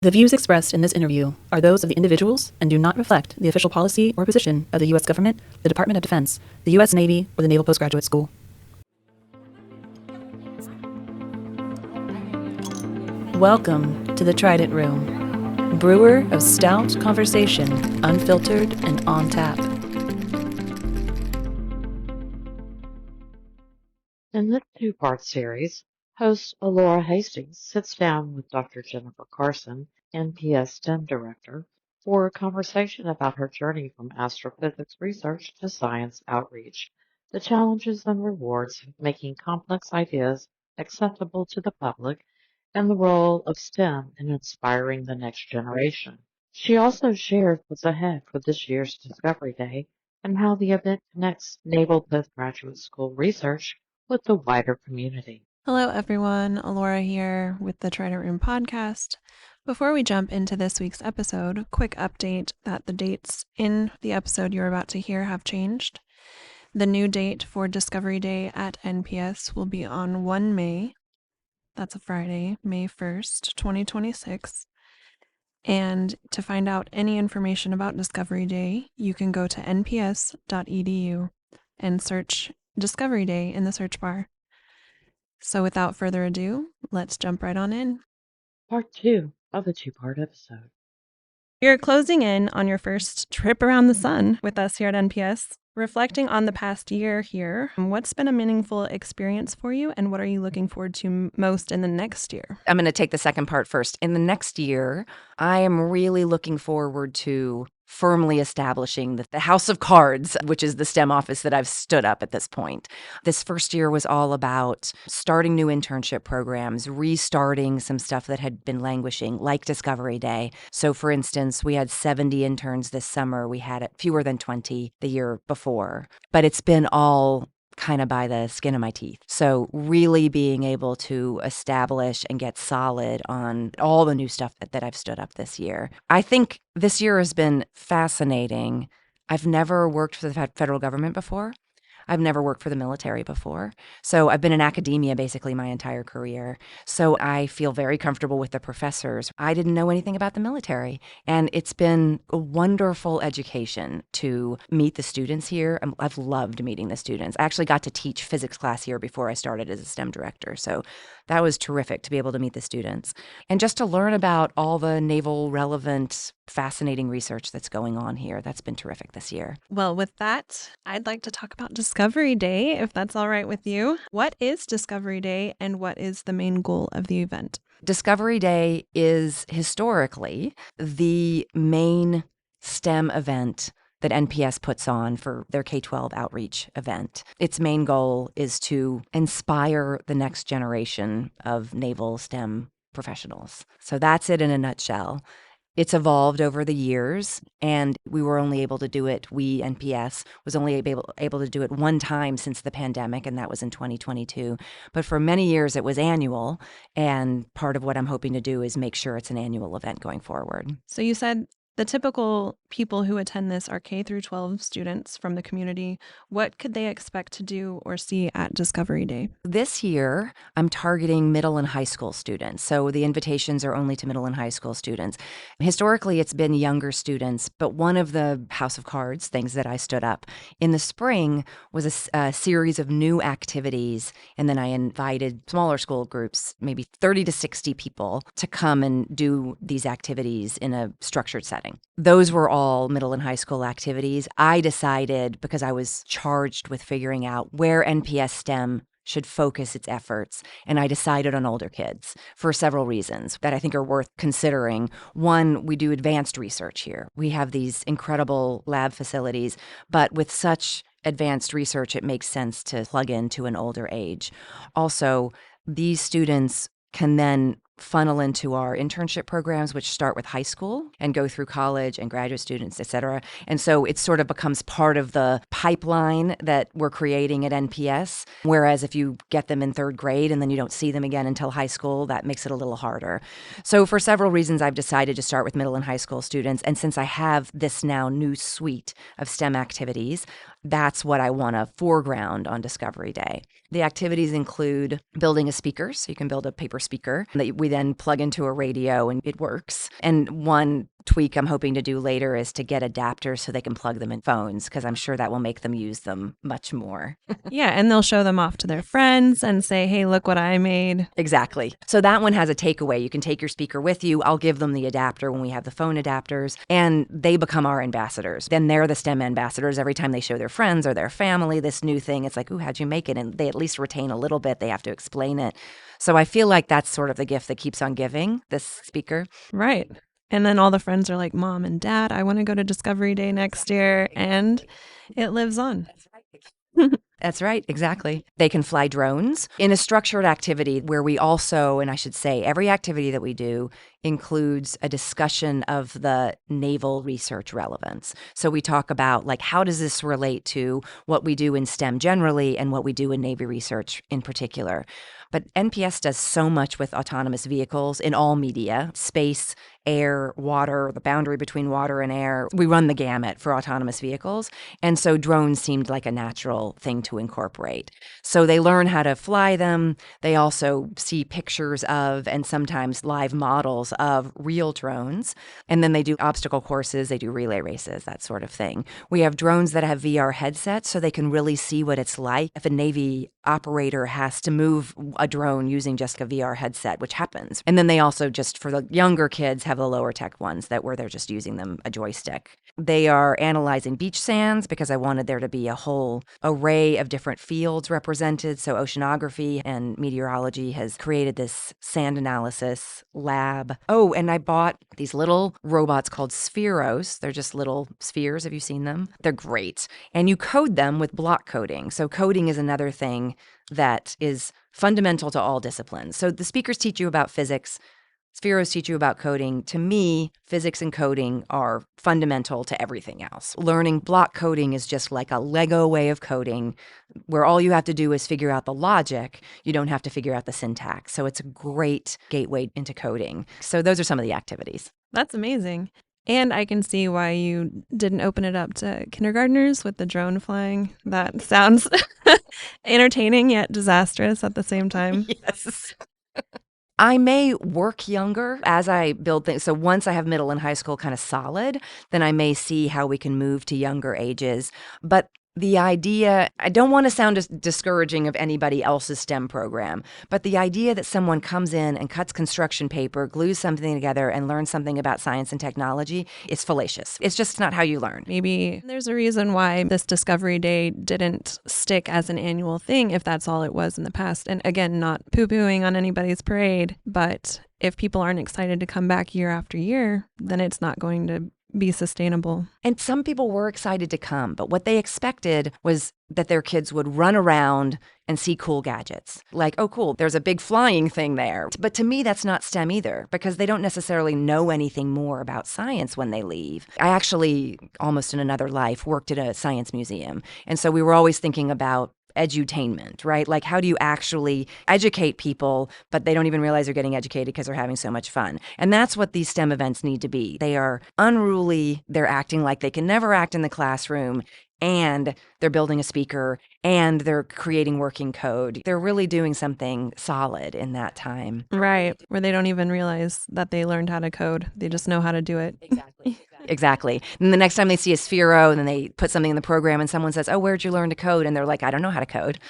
The views expressed in this interview are those of the individuals and do not reflect the official policy or position of the U.S. government, the Department of Defense, the U.S. Navy, or the Naval Postgraduate School. Welcome to the Trident Room, brewer of stout conversation, unfiltered and on tap. In this two-part series, host Alora Hastings sits down with Dr. Jennifer Carson, NPS STEM Director, for a conversation about her journey from astrophysics research to science outreach, the challenges and rewards of making complex ideas accessible to the public, and the role of STEM in inspiring the next generation. She also shares what's ahead for this year's Discovery Day and how the event connects Naval Postgraduate School research with the wider community. Hello, everyone. Alora here with the Trident Room Podcast. Before we jump into this week's episode, quick update that the dates in the episode you're about to hear have changed. The new date for Discovery Day at NPS will be on 1 May. That's a Friday, May 1st, 2026. And to find out any information about Discovery Day, you can go to nps.edu and search Discovery Day in the search bar. So without further ado, let's jump right on in. Part 2 of a two-part episode. You're closing in on your first trip around the sun with us here at NPS. Reflecting on the past year here, what's been a meaningful experience for you and what are you looking forward to most in the next year? I'm going to take the second part first. In the next year, I am really looking forward to firmly establishing the House of Cards, which is the STEM office that I've stood up at this point. This first year was all about starting new internship programs, restarting some stuff that had been languishing, like Discovery Day. So, for instance, we had 70 interns this summer. We had fewer than 20 the year before. But it's been all kind of by the skin of my teeth. So really being able to establish and get solid on all the new stuff that I've stood up this year. I think this year has been fascinating. I've never worked for the federal government before. I've never worked for the military before. So I've been in academia basically my entire career. So I feel very comfortable with the professors. I didn't know anything about the military. And it's been a wonderful education to meet the students here. I've loved meeting the students. I actually got to teach physics class here before I started as a STEM director. So that was terrific to be able to meet the students. And just to learn about all the naval relevant, fascinating research that's going on here. That's been terrific this year. Well, with that, I'd like to talk about Discovery Day, if that's all right with you. What is Discovery Day and what is the main goal of the event? Discovery Day is historically the main STEM event that NPS puts on for their K-12 outreach event. Its main goal is to inspire the next generation of naval STEM professionals. So that's it in a nutshell. It's evolved over the years, and we were only able to do it, NPS, was only able to do it one time since the pandemic, and that was in 2022. But for many years, it was annual, and part of what I'm hoping to do is make sure it's an annual event going forward. So you said the typical people who attend this are K through 12 students from the community. What could they expect to do or see at Discovery Day? This year, I'm targeting middle and high school students. So the invitations are only to middle and high school students. Historically, it's been younger students, but one of the House of Cards things that I stood up in the spring was a series of new activities. And then I invited smaller school groups, maybe 30 to 60 people, to come and do these activities in a structured setting. Those were all middle and high school activities. I decided, because I was charged with figuring out where NPS STEM should focus its efforts, and I decided on older kids for several reasons that I think are worth considering. One, we do advanced research here. We have these incredible lab facilities, but with such advanced research, it makes sense to plug into an older age. Also, these students can then funnel into our internship programs, which start with high school and go through college and graduate students, et cetera. And so it sort of becomes part of the pipeline that we're creating at NPS. Whereas if you get them in third grade and then you don't see them again until high school, that makes it a little harder. So for several reasons, I've decided to start with middle and high school students. And since I have this now new suite of STEM activities, that's what I want to foreground on Discovery Day. The activities include building a speaker. So you can build a paper speaker that we then plug into a radio and it works. And one tweak I'm hoping to do later is to get adapters so they can plug them in phones, because I'm sure that will make them use them much more. Yeah, and they'll show them off to their friends and say, hey, look what I made. Exactly. So that one has a takeaway. You can take your speaker with you. I'll give them the adapter when we have the phone adapters, and they become our ambassadors. Then they're the STEM ambassadors. Every time they show their friends or their family this new thing, it's like, ooh, how'd you make it? And they at least retain a little bit. They have to explain it. So I feel like that's sort of the gift that keeps on giving, this speaker. Right. And then all the friends are like, Mom and Dad, I want to go to Discovery Day next year. And it lives on. That's right, exactly. They can fly drones in a structured activity where we also, and I should say, every activity that we do includes a discussion of the naval research relevance. So we talk about, like, how does this relate to what we do in STEM generally and what we do in Navy research in particular? But NPS does so much with autonomous vehicles in all media, space, air, water, the boundary between water and air. We run the gamut for autonomous vehicles. And so drones seemed like a natural thing to incorporate. So they learn how to fly them. They also see pictures of and sometimes live models of real drones. And then they do obstacle courses, they do relay races, that sort of thing. We have drones that have VR headsets so they can really see what it's like if a Navy operator has to move a drone using just a VR headset, which happens. And then they also, just for the younger kids, have the lower tech ones where they're just using a joystick. They are analyzing beach sands because I wanted there to be a whole array of different fields represented. So oceanography and meteorology has created this sand analysis lab. Oh, and I bought these little robots called Spheros. They're just little spheres. Have you seen them? They're great. And you code them with block coding. So coding is another thing that is fundamental to all disciplines. So the speakers teach you about physics. Spheros teach you about coding. To me, physics and coding are fundamental to everything else. Learning block coding is just like a Lego way of coding where all you have to do is figure out the logic. You don't have to figure out the syntax. So it's a great gateway into coding. So those are some of the activities. That's amazing. And I can see why you didn't open it up to kindergartners with the drone flying. That sounds entertaining yet disastrous at the same time. Yes. I may work younger as I build things. So once I have middle and high school kind of solid, then I may see how we can move to younger ages. But the idea, I don't want to sound discouraging of anybody else's STEM program, but the idea that someone comes in and cuts construction paper, glues something together, and learns something about science and technology is fallacious. It's just not how you learn. Maybe there's a reason why this Discovery Day didn't stick as an annual thing if that's all it was in the past. And again, not poo-pooing on anybody's parade, but if people aren't excited to come back year after year, then it's not going to be sustainable. And some people were excited to come, but what they expected was that their kids would run around and see cool gadgets. Like, oh, cool, there's a big flying thing there. But to me, that's not STEM either, because they don't necessarily know anything more about science when they leave. I actually, almost in another life, worked at a science museum. And so we were always thinking about edutainment, right? Like, how do you actually educate people, but they don't even realize they're getting educated because they're having so much fun? And that's what these STEM events need to be. They are unruly. They're acting like they can never act in the classroom. And they're building a speaker, and they're creating working code. They're really doing something solid in that time. Right, where they don't even realize that they learned how to code. They just know how to do it. Exactly. And the next time they see a Sphero, and then they put something in the program, and someone says, oh, where'd you learn to code? And they're like, I don't know how to code.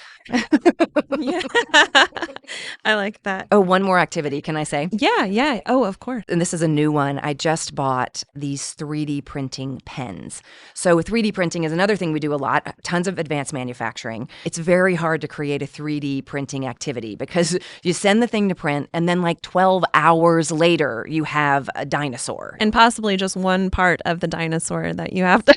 Yeah. I like that. Oh, one more activity, can I say? Yeah. Oh, of course. And this is a new one. I just bought these 3D printing pens. So 3D printing is another thing we do a lot, tons of advanced manufacturing. It's very hard to create a 3D printing activity because you send the thing to print, and then like 12 hours later, you have a dinosaur. And possibly just one part of the dinosaur that you have to...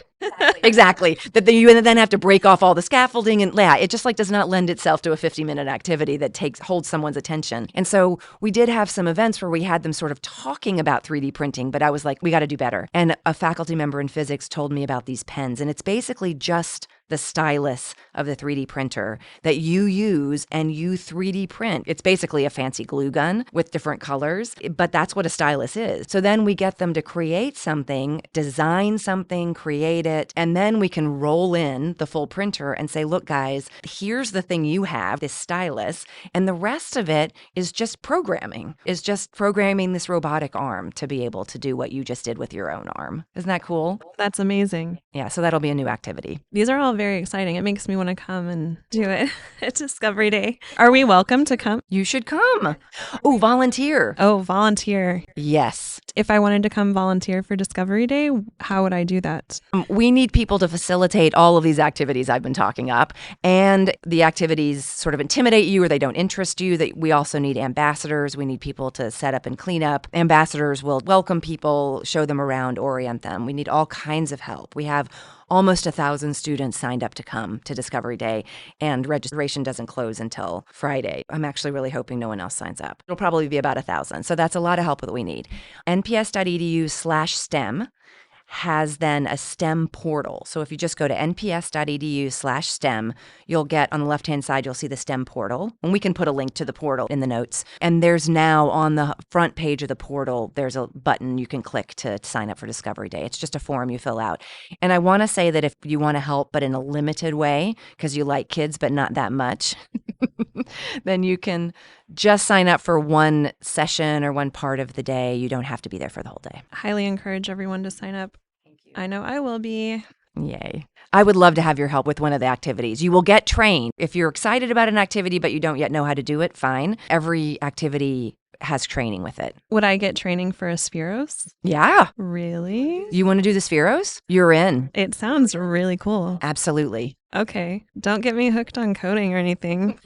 Exactly. That you then have to break off all the scaffolding, and it just like does not lend itself to a 50-minute activity that holds someone's attention. And so we did have some events where we had them sort of talking about 3D printing, but I was like, we got to do better. And a faculty member in physics told me about these pens, and it's basically just the stylus of the 3D printer that you use and you 3D print. It's basically a fancy glue gun with different colors, but that's what a stylus is. So then we get them to create something, design something, create it, and And then we can roll in the full printer and say, look, guys, here's the thing you have, this stylus, and the rest of it is just programming this robotic arm to be able to do what you just did with your own arm. Isn't that cool? That's amazing. Yeah, so that'll be a new activity. These are all very exciting. It makes me want to come and do it at Discovery Day. Are we welcome to come? You should come. Oh, volunteer. Oh, volunteer. Yes. If I wanted to come volunteer for Discovery Day, how would I do that? We need people to facilitate all of these activities I've been talking up, and the activities sort of intimidate you or they don't interest you. That we also need ambassadors. We need people to set up and clean up. Ambassadors will welcome people, show them around, orient them. We need all kinds of help. We have almost 1,000 students signed up to come to Discovery Day, and registration doesn't close until Friday. I'm actually really hoping no one else signs up. It'll probably be about 1,000. So that's a lot of help that we need. nps.edu/STEM has then a STEM portal. So if you just go to nps.edu/STEM, you'll get on the left-hand side, you'll see the STEM portal. And we can put a link to the portal in the notes. And there's now on the front page of the portal, there's a button you can click to sign up for Discovery Day. It's just a form you fill out. And I want to say that if you want to help, but in a limited way, because you like kids, but not that much, then you can just sign up for one session or one part of the day. You don't have to be there for the whole day. Highly encourage everyone to sign up. I know I will be. Yay. I would love to have your help with one of the activities. You will get trained. If you're excited about an activity, but you don't yet know how to do it, fine. Every activity has training with it. Would I get training for a Spheros? Yeah. Really? You want to do the Spheros? You're in. It sounds really cool. Absolutely. Okay. Don't get me hooked on coding or anything.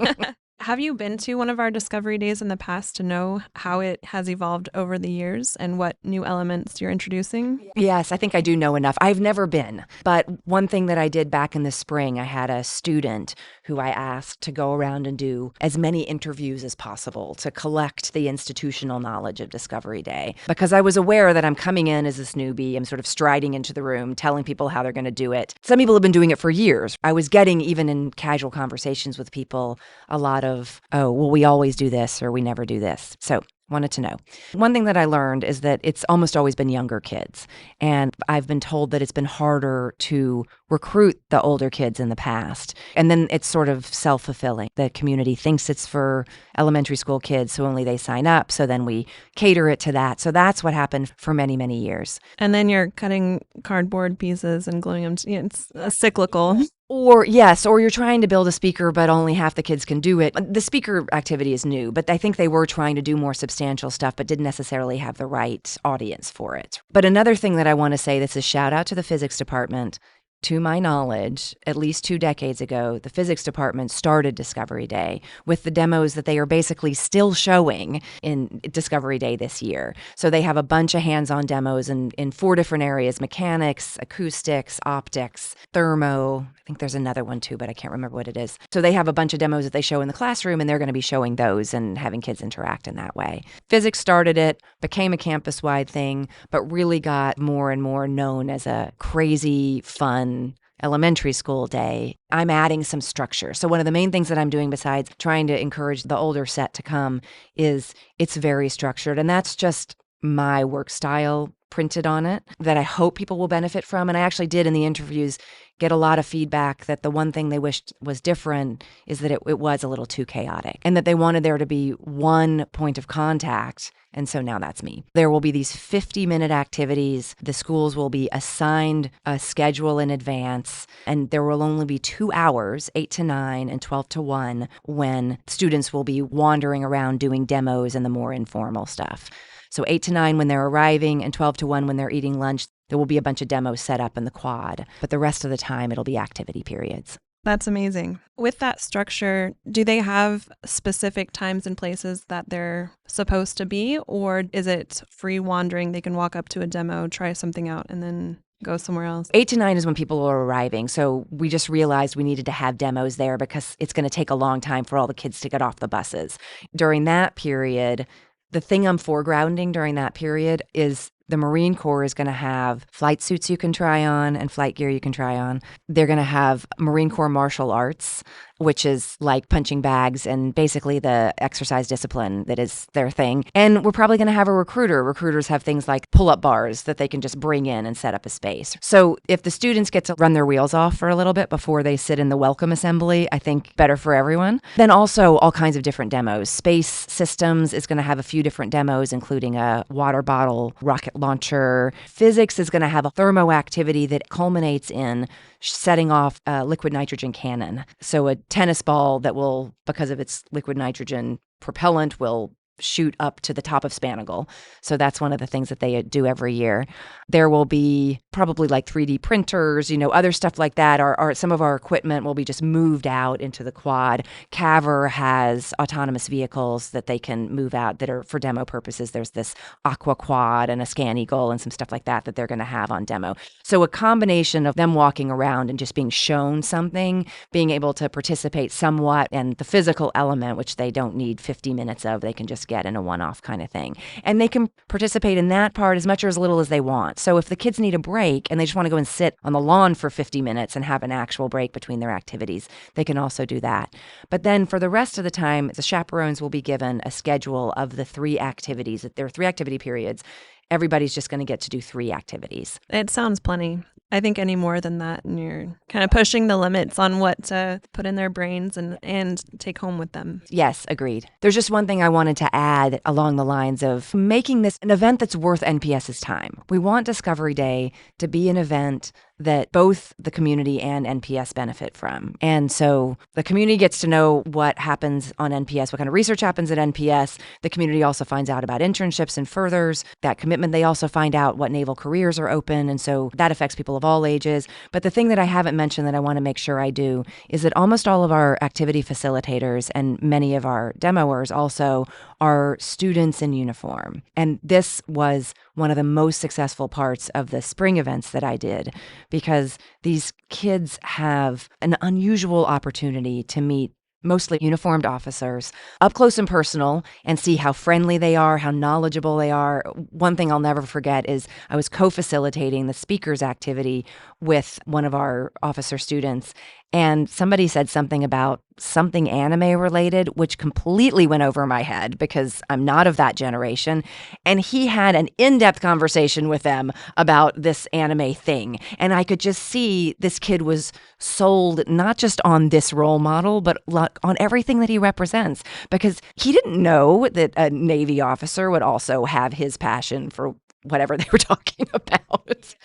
Have you been to one of our Discovery Days in the past to know how it has evolved over the years and what new elements you're introducing? Yes, I think I do know enough. I've never been. But one thing that I did back in the spring, I had a student who I asked to go around and do as many interviews as possible to collect the institutional knowledge of Discovery Day. Because I was aware that I'm coming in as this newbie. I'm sort of striding into the room, telling people how they're going to do it. Some people have been doing it for years. I was getting, even in casual conversations with people, a lot of, oh, well, we always do this or we never do this. So wanted to know. One thing that I learned is that it's almost always been younger kids. And I've been told that it's been harder to recruit the older kids in the past. And then it's sort of self-fulfilling. The community thinks it's for elementary school kids, so only they sign up. So then we cater it to that. So that's what happened for many, many years. And then you're cutting cardboard pieces and gluing them. It's cyclical. Or yes, or you're trying to build a speaker, but only half the kids can do it. The speaker activity is new, but I think they were trying to do more substantial stuff, but didn't necessarily have the right audience for it. But another thing that I want to say, this is shout out to the physics department. To my knowledge, at least 2 decades ago, the physics department started Discovery Day with the demos that they are basically still showing in Discovery Day this year. So they have a bunch of hands-on demos in 4 different areas: mechanics, acoustics, optics, thermo. I think there's another one too, but I can't remember what it is. So they have a bunch of demos that they show in the classroom, and they're going to be showing those and having kids interact in that way. Physics started it, became a campus-wide thing, but really got more and more known as a crazy, fun elementary school day. I'm adding some structure. So one of the main things that I'm doing besides trying to encourage the older set to come is it's very structured. And that's just my work style printed on it that I hope people will benefit from. And I actually did in the interviews get a lot of feedback that the one thing they wished was different is that it was a little too chaotic and that they wanted there to be one point of contact. And so now that's me. There will be these 50-minute activities. The schools will be assigned a schedule in advance, and there will only be 2 hours, 8 to 9 and 12 to 1, when students will be wandering around doing demos and the more informal stuff. So 8 to 9 when they're arriving and 12 to 1 when they're eating lunch. There will be a bunch of demos set up in the quad, but the rest of the time it'll be activity periods. That's amazing. With that structure, do they have specific times and places that they're supposed to be, or is it free wandering? They can walk up to a demo, try something out, and then go somewhere else? 8 to 9 is when people are arriving. So we just realized we needed to have demos there because it's going to take a long time for all the kids to get off the buses. During that period, the thing I'm foregrounding during that period is the Marine Corps is going to have flight suits you can try on and flight gear you can try on. They're going to have Marine Corps martial arts. which is like punching bags and basically the exercise discipline that is their thing. And we're probably going to have a recruiter. Recruiters have things like pull-up bars that they can just bring in and set up a space. So if the students get to run their wheels off for a little bit before they sit in the welcome assembly, I think better for everyone. Then also all kinds of different demos. Space Systems is going to have a few different demos, including a water bottle rocket launcher. Physics is going to have a thermo activity that culminates in setting off a liquid nitrogen cannon. So a tennis ball that will, because of its liquid nitrogen propellant, will shoot up to the top of Spanagle. So that's one of the things that they do every year. There will be probably like 3D printers, other stuff like that. Some of our equipment will be just moved out into the quad. CAVR has autonomous vehicles that they can move out that are for demo purposes. There's this Aqua Quad and a Scan Eagle and some stuff like that they're going to have on demo. So a combination of them walking around and just being shown something, being able to participate somewhat, and the physical element, which they don't need 50 minutes of, they can just get in a one-off kind of thing. And they can participate in that part as much or as little as they want. So if the kids need a break and they just want to go and sit on the lawn for 50 minutes and have an actual break between their activities, they can also do that. But then for the rest of the time, the chaperones will be given a schedule of the 3 activities. There are 3 activity periods. Everybody's just going to get to do 3 activities. It sounds plenty. I think any more than that, and you're kind of pushing the limits on what to put in their brains and take home with them. Yes, agreed. There's just one thing I wanted to add along the lines of making this an event that's worth NPS's time. We want Discovery Day to be an event that both the community and NPS benefit from. And so the community gets to know what happens on NPS, what kind of research happens at NPS. The community also finds out about internships and furthers that commitment. They also find out what naval careers are open. And so that affects people of all ages. But the thing that I haven't mentioned that I want to make sure I do is that almost all of our activity facilitators and many of our demoers also are students in uniform. And this was one of the most successful parts of the spring events that I did, because these kids have an unusual opportunity to meet mostly uniformed officers up close and personal and see how friendly they are, how knowledgeable they are. One thing I'll never forget is I was co-facilitating the speakers activity with one of our officer students, and somebody said something about something anime related, which completely went over my head because I'm not of that generation. And he had an in-depth conversation with them about this anime thing. And I could just see this kid was sold not just on this role model, but on everything that he represents, because he didn't know that a Navy officer would also have his passion for whatever they were talking about.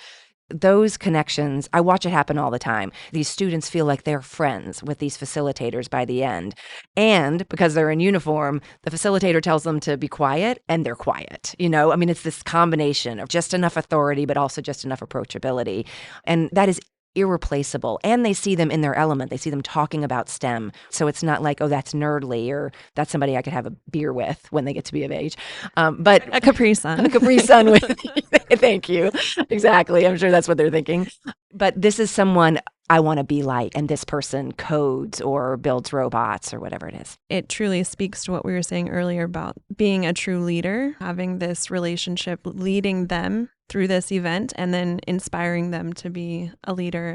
Those connections, I watch it happen all the time. These students feel like they're friends with these facilitators by the end. And because they're in uniform, the facilitator tells them to be quiet, and they're quiet. It's this combination of just enough authority, but also just enough approachability. And that is irreplaceable. And they see them in their element. They see them talking about STEM. So it's not like, oh, that's nerdly, or that's somebody I could have a beer with when they get to be of age. But a Capri Sun. A Capri Sun with thank you. Exactly. I'm sure that's what they're thinking. But this is someone I want to be like, and this person codes or builds robots or whatever it is. It truly speaks to what we were saying earlier about being a true leader, having this relationship, leading them through this event, and then inspiring them to be a leader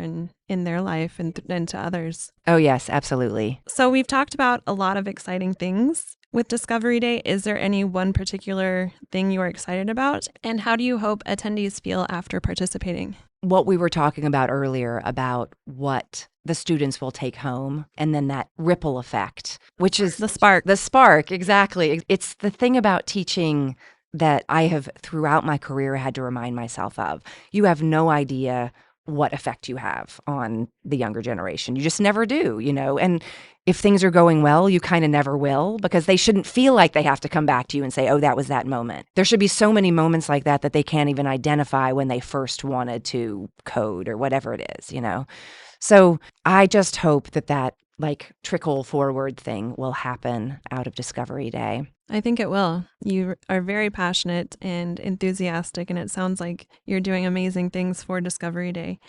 in their life and to others. Oh, yes, absolutely. So we've talked about a lot of exciting things with Discovery Day. Is there any one particular thing you are excited about? And how do you hope attendees feel after participating? What we were talking about earlier about what the students will take home, and then that ripple effect, which is the spark. The spark, exactly. It's the thing about teaching that I have throughout my career had to remind myself of. You have no idea what effect you have on the younger generation. You just never do, and if things are going well, you kind of never will, because they shouldn't feel like they have to come back to you and say, oh, that was that moment. There should be so many moments like that they can't even identify when they first wanted to code or whatever it is, So I just hope that trickle forward thing will happen out of Discovery Day. I think it will. You are very passionate and enthusiastic, and it sounds like you're doing amazing things for Discovery Day.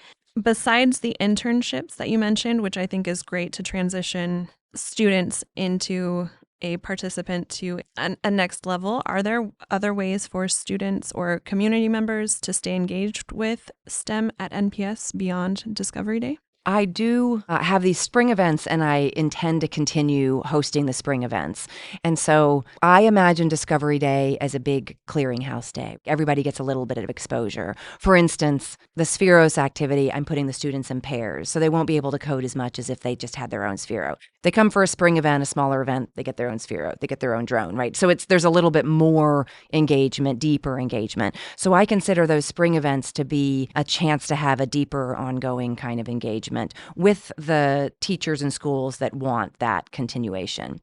Besides the internships that you mentioned, which I think is great to transition students into a participant to a next level, are there other ways for students or community members to stay engaged with STEM at NPS beyond Discovery Day? I do have these spring events, and I intend to continue hosting the spring events. And so I imagine Discovery Day as a big clearinghouse day. Everybody gets a little bit of exposure. For instance, the Spheros activity, I'm putting the students in pairs, so they won't be able to code as much as if they just had their own Sphero. They come for a spring event, a smaller event, they get their own Sphero, they get their own drone, right? So there's a little bit more engagement, deeper engagement. So I consider those spring events to be a chance to have a deeper, ongoing kind of engagement with the teachers and schools that want that continuation.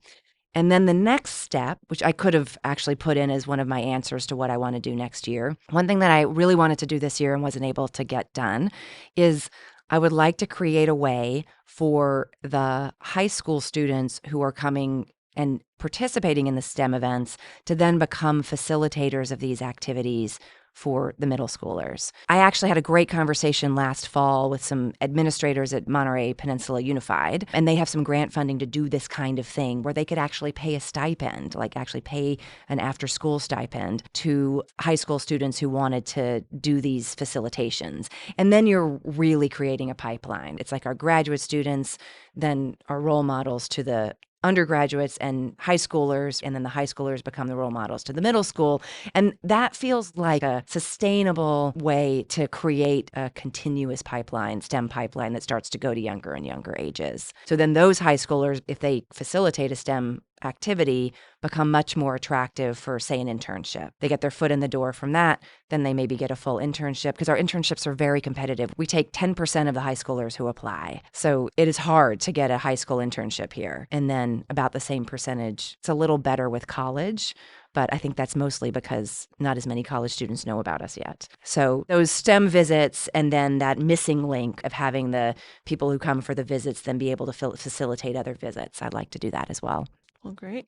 And then the next step, which I could have actually put in as one of my answers to what I want to do next year, one thing that I really wanted to do this year and wasn't able to get done is I would like to create a way for the high school students who are coming and participating in the STEM events to then become facilitators of these activities for the middle schoolers. I actually had a great conversation last fall with some administrators at Monterey Peninsula Unified, and they have some grant funding to do this kind of thing where they could actually pay a stipend, like actually pay an after-school stipend to high school students who wanted to do these facilitations. And then you're really creating a pipeline. It's like our graduate students then are role models to the undergraduates and high schoolers, and then the high schoolers become the role models to the middle school. And that feels like a sustainable way to create a continuous pipeline, STEM pipeline that starts to go to younger and younger ages. So then those high schoolers, if they facilitate a STEM activity, become much more attractive for, say, an internship. They get their foot in the door from that, then they maybe get a full internship, because our internships are very competitive. We take 10% of the high schoolers who apply. So it is hard to get a high school internship here. And then about the same percentage. It's a little better with college, but I think that's mostly because not as many college students know about us yet. So those STEM visits, and then that missing link of having the people who come for the visits then be able to facilitate other visits. I'd like to do that as well. Well, great.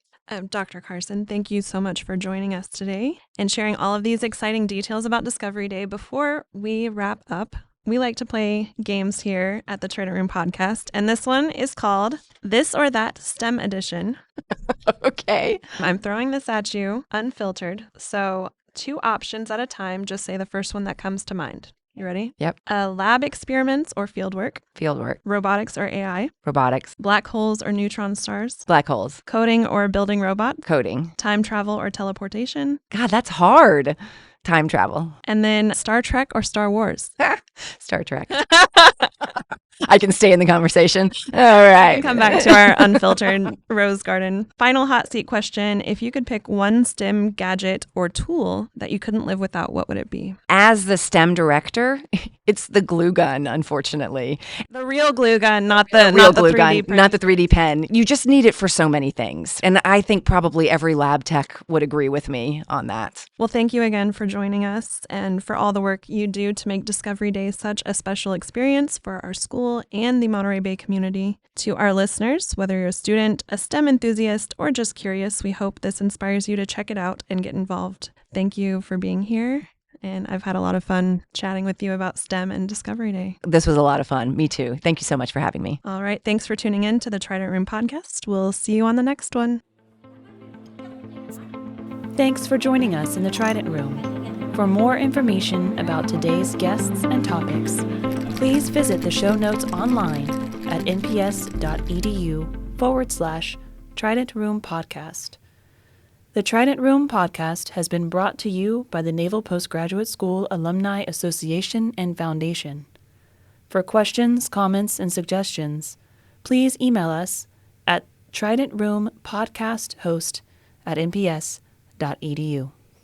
Dr. Carson, thank you so much for joining us today and sharing all of these exciting details about Discovery Day. Before we wrap up, we like to play games here at the Trident Room Podcast, and this one is called This or That STEM Edition. Okay. I'm throwing this at you, unfiltered. So 2 options at a time. Just say the first one that comes to mind. You ready? Yep. Lab experiments or fieldwork. Fieldwork. Robotics or AI. Robotics. Black holes or neutron stars. Black holes. Coding or building robots. Coding. Time travel or teleportation. God, that's hard. Time travel. And then Star Trek or Star Wars. Star Trek. I can stay in the conversation. All right. We can come back to our unfiltered Rose Garden. Final hot seat question. If you could pick one STEM gadget or tool that you couldn't live without, what would it be? As the STEM director, it's the glue gun, unfortunately. The real glue gun, not the Real glue 3D gun, print. not the 3D pen. You just need it for so many things. And I think probably every lab tech would agree with me on that. Well, thank you again for joining us and for all the work you do to make Discovery Day such a special experience for our school and the Monterey Bay community. To our listeners, whether you're a student, a STEM enthusiast, or just curious, we hope this inspires you to check it out and get involved. Thank you for being here. And I've had a lot of fun chatting with you about STEM and Discovery Day. This was a lot of fun. Me too. Thank you so much for having me. All right. Thanks for tuning in to the Trident Room Podcast. We'll see you on the next one. Thanks for joining us in the Trident Room. For more information about today's guests and topics, please visit the show notes online at nps.edu/Trident Room Podcast. The Trident Room Podcast has been brought to you by the Naval Postgraduate School Alumni Association and Foundation. For questions, comments, and suggestions, please email us at tridentroompodcasthost@nps.edu.